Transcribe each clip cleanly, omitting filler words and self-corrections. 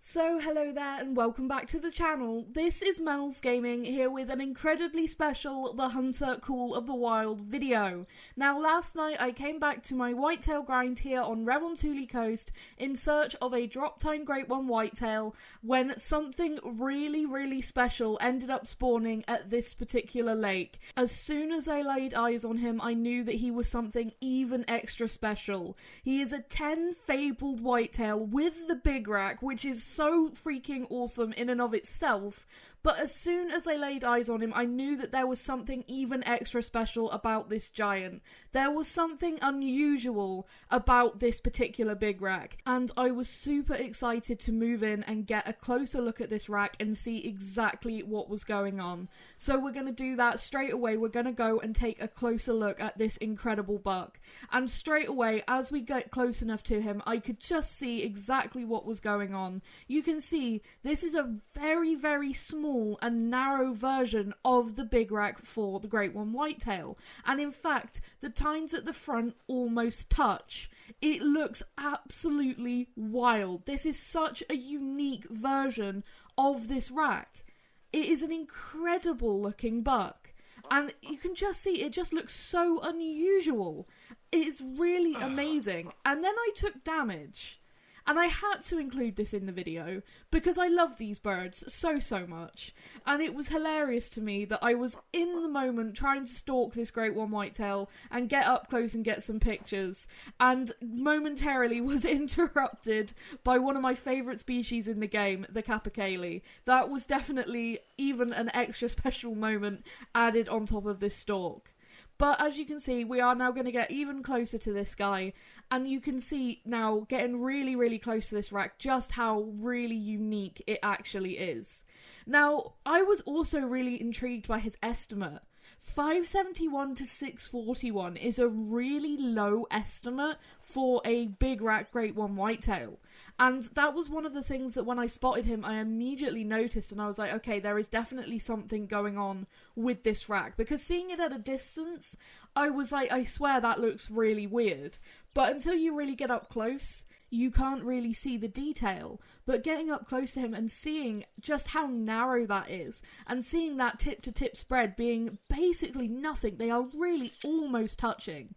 So hello there and welcome back to the channel. This is Mel's Gaming here with an incredibly special The Hunter Call of the Wild video. Now last night I came back to my whitetail grind here on Revontuli Coast in search of a drop time Great One whitetail when something really special ended up spawning at this particular lake. As soon as I laid eyes on him I knew that he was something even extra special. He is a 10 fabled whitetail with the big rack, which is so freaking awesome in and of itself, but as soon as I laid eyes on him I knew that there was something even extra special about this giant. There was something unusual about this particular big rack, and I was super excited to move in and get a closer look at this rack and see exactly what was going on. So we're going to do that straight away. We're going to go and take a closer look at this incredible buck, and straight away as we get close enough to him I could just see exactly what was going on. You can see this is a very small and narrow version of the big rack for the Great One whitetail, and in fact the tines at the front almost touch. It looks absolutely wild. This is such a unique version of this rack. It is an incredible looking buck, and you can just see it just looks so unusual. It is really amazing. And then I took damage. And I had to include this in the video because I love these birds so much. And it was hilarious to me that I was in the moment trying to stalk this Great One whitetail and get up close and get some pictures, and momentarily was interrupted by one of my favourite species in the game, the capercaillie. That was definitely even an extra special moment added on top of this stalk. But as you can see, we are now going to get even closer to this guy, and you can see now, getting really close to this rack, just how really unique it actually is. Now, I was also really intrigued by his estimate. 571 to 641 is a really low estimate for a big rack Great One whitetail. And that was one of the things that when I spotted him, I immediately noticed, and I was like, okay, there is definitely something going on with this rack. Because seeing it at a distance, I was like, I swear that looks really weird. But until you really get up close, you can't really see the detail. But getting up close to him and seeing just how narrow that is, and seeing that tip to tip spread being basically nothing, they are really almost touching,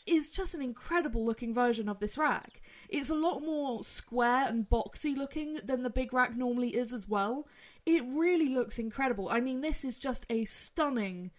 is just an incredible looking version of this rack. It's a lot more square and boxy looking than the big rack normally is as well. It really looks incredible. I mean, this is just a stunning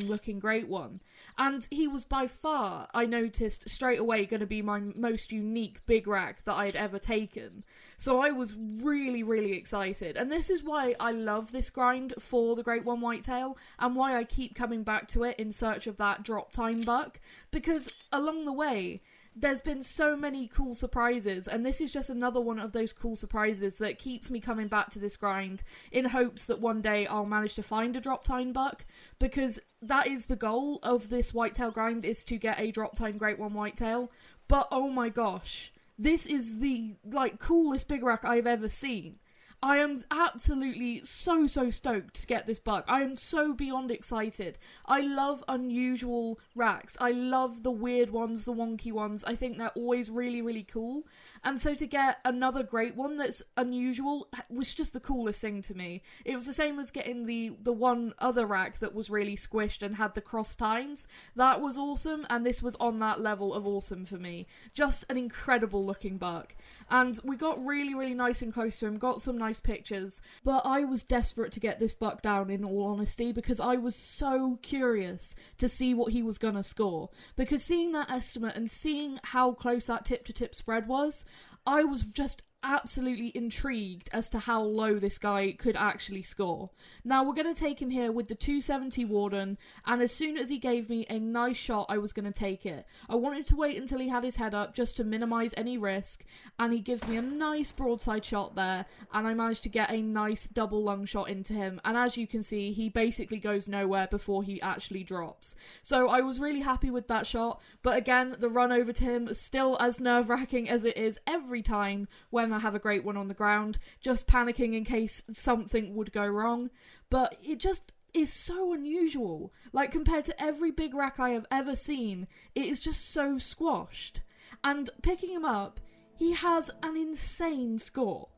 looking Great One, and he was by far, I noticed straight away, going to be my most unique big rack that I'd ever taken. So I was really excited, and this is why I love this grind for the Great One whitetail, and why I keep coming back to it in search of that drop time buck, because along the way there's been so many cool surprises, and this is just another one of those cool surprises that keeps me coming back to this grind in hopes that one day I'll manage to find a drop time buck, because that is the goal of this whitetail grind, is to get a drop time Great One whitetail. But oh my gosh, this is the coolest big rack I've ever seen. I am absolutely so stoked to get this buck. I am so beyond excited. I love unusual racks. I love the weird ones, the wonky ones. I think they're always really cool. And so to get another Great One that's unusual was just the coolest thing to me. It was the same as getting the one other rack that was really squished and had the cross tines. That was awesome, and this was on that level of awesome for me. Just an incredible looking buck. And we got really nice and close to him, got some nice pictures, but I was desperate to get this buck down, in all honesty, because I was so curious to see what he was gonna score. Because seeing that estimate and seeing how close that tip to tip spread was, I was just absolutely intrigued as to how low this guy could actually score. Now we're going to take him here with the 270 Warden, and as soon as he gave me a nice shot I was going to take it. I wanted to wait until he had his head up just to minimise any risk, and he gives me a nice broadside shot there, and I managed to get a nice double lung shot into him, and as you can see he basically goes nowhere before he actually drops. So I was really happy with that shot, but again the run over to him is still as nerve-wracking as it is every time when I have a Great One on the ground, just panicking in case something would go wrong. But it just is so unusual. Like, compared to every big rack I have ever seen, it is just so squashed. And picking him up, he has an insane score.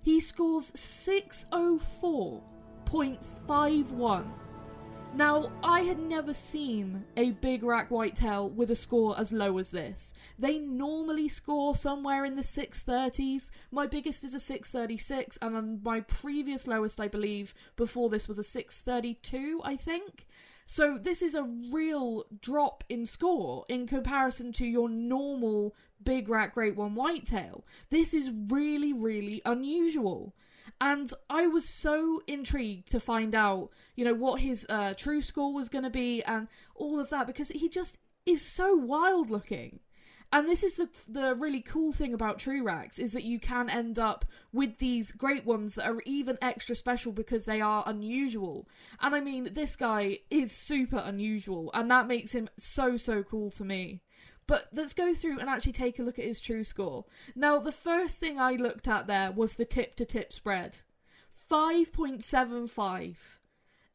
He scores 604.51. Now, I had never seen a big rack whitetail with a score as low as this. They normally score somewhere in the 630s. My biggest is a 636, and then my previous lowest, I believe, before this was a 632, I think. So this is a real drop in score in comparison to your normal big rack Great One whitetail. This is really, really unusual. And I was so intrigued to find out, what his true score was going to be and all of that, because he just is so wild looking. And this is the really cool thing about true racks, is that you can end up with these great ones that are even extra special because they are unusual. And I mean, this guy is super unusual, and that makes him so, so cool to me. But let's go through and actually take a look at his true score. Now, the first thing I looked at there was the tip-to-tip spread. 5.75.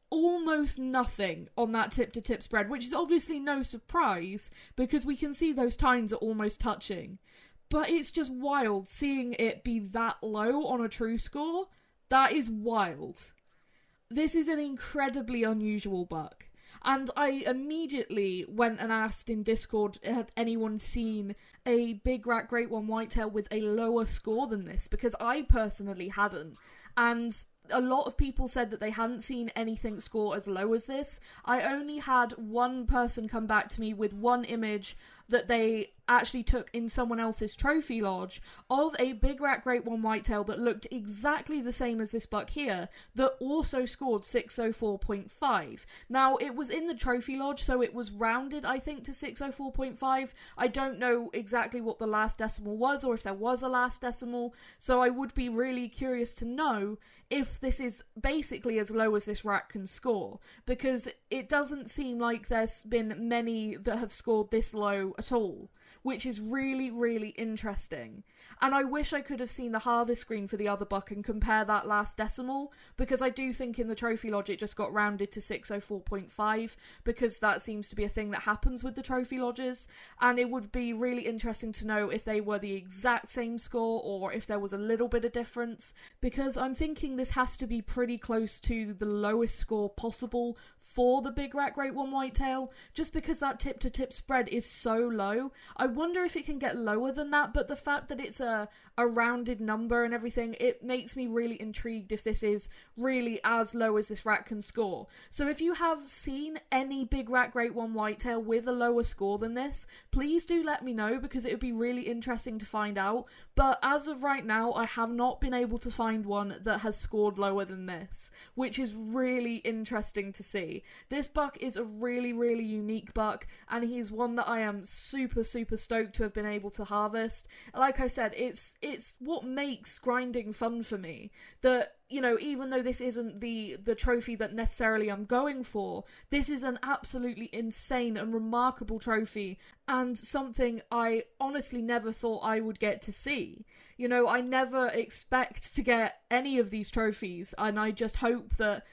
Almost nothing on that tip-to-tip spread, which is obviously no surprise because we can see those tines are almost touching. But it's just wild seeing it be that low on a true score. That is wild. This is an incredibly unusual buck. And I immediately went and asked in Discord, had anyone seen a big rack Great One whitetail with a lower score than this? Because I personally hadn't. And a lot of people said that they hadn't seen anything score as low as this. I only had one person come back to me with one image that they actually took in someone else's trophy lodge of a big rack Great One whitetail that looked exactly the same as this buck here, that also scored 604.5. Now, it was in the trophy lodge, so it was rounded, I think, to 604.5. I don't know exactly what the last decimal was, or if there was a last decimal, so I would be really curious to know if this is basically as low as this rack can score, because it doesn't seem like there's been many that have scored this low at all, which is really, really interesting. And I wish I could have seen the harvest screen for the other buck and compare that last decimal, because I do think in the trophy lodge it just got rounded to 604.5, because that seems to be a thing that happens with the trophy lodges, and it would be really interesting to know if they were the exact same score or if there was a little bit of difference, because I'm thinking this has to be pretty close to the lowest score possible for the big rack Great One whitetail, just because that tip-to-tip spread is so low. I wonder if it can get lower than that, but the fact that it's a rounded number and everything, it makes me really intrigued if this is really as low as this rack can score. So if you have seen any big rack Great One whitetail with a lower score than this, please do let me know, because it would be really interesting to find out. But as of right now, I have not been able to find one that has scored lower than this, which is really interesting to see. This buck is a really, really unique buck, and he's one that I am super, super stoked to have been able to harvest. Like I said, it's what makes grinding fun for me, that even though this isn't the trophy that necessarily I'm going for, this is an absolutely insane and remarkable trophy, and something I honestly never thought I would get to see. I never expect to get any of these trophies, and I just hope that,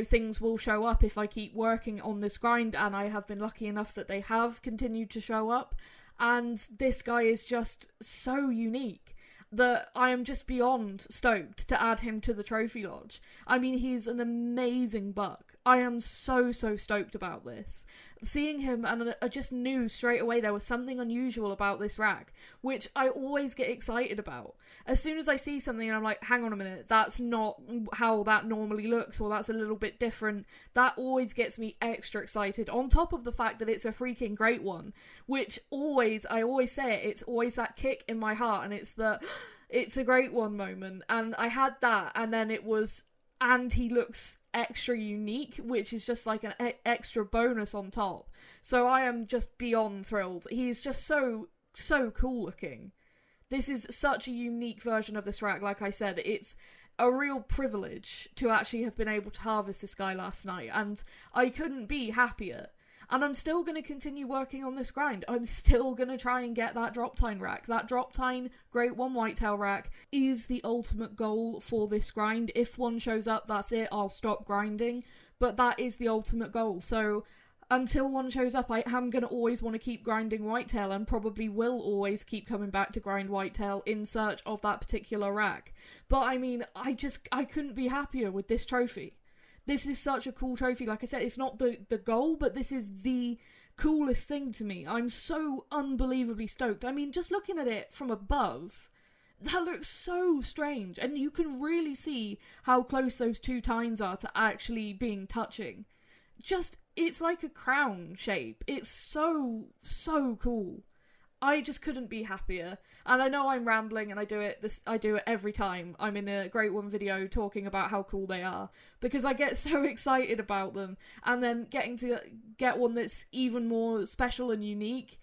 things will show up if I keep working on this grind, and I have been lucky enough that they have continued to show up. And this guy is just so unique that I am just beyond stoked to add him to the trophy lodge. I mean, he's an amazing buck. I am so, so stoked about this. Seeing him, and I just knew straight away there was something unusual about this rack, which I always get excited about. As soon as I see something and I'm like, hang on a minute, that's not how that normally looks, or that's a little bit different, that always gets me extra excited, on top of the fact that it's a freaking great one, which I always say it, it's always that kick in my heart, and it's a great one moment. And I had that, and then it was, and he looks extra unique, which is just like an extra bonus on top. So I am just beyond thrilled. He's just so cool looking. This is such a unique version of this rack. Like I said, it's a real privilege to actually have been able to harvest this guy last night, and I couldn't be happier. And I'm still going to continue working on this grind. I'm still going to try and get that drop tine rack. That drop tine Great One whitetail rack is the ultimate goal for this grind. If one shows up, that's it. I'll stop grinding. But that is the ultimate goal. So until one shows up, I am going to always want to keep grinding Whitetail, and probably will always keep coming back to grind Whitetail in search of that particular rack. But I mean, I couldn't be happier with this trophy. This is such a cool trophy. Like I said, it's not the goal, but this is the coolest thing to me. I'm so unbelievably stoked. I mean, just looking at it from above, that looks so strange, and you can really see how close those two tines are to actually being touching. Just, it's like a crown shape. It's so cool. I just couldn't be happier. And I know I'm rambling, and I do it every time I'm in a Great One video talking about how cool they are, because I get so excited about them, and then getting to get one that's even more special and unique,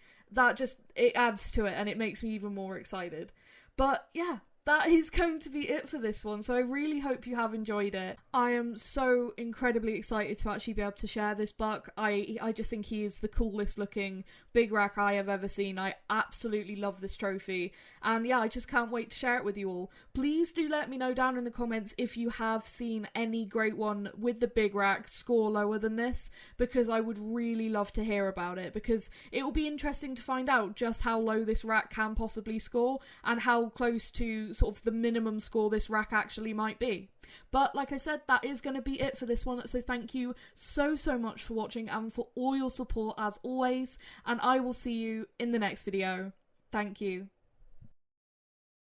it adds to it, and it makes me even more excited. But yeah, that is going to be it for this one, so I really hope you have enjoyed it. I am so incredibly excited to actually be able to share this buck. I just think he is the coolest looking big rack I have ever seen. I absolutely love this trophy, and yeah, I just can't wait to share it with you all. Please do let me know down in the comments if you have seen any Great One with the big rack score lower than this, because I would really love to hear about it, because it will be interesting to find out just how low this rack can possibly score, and how close to sort of the minimum score this rack actually might be. But like I said, that is going to be it for this one, so thank you so much for watching and for all your support as always, and I will see you in the next video. Thank you.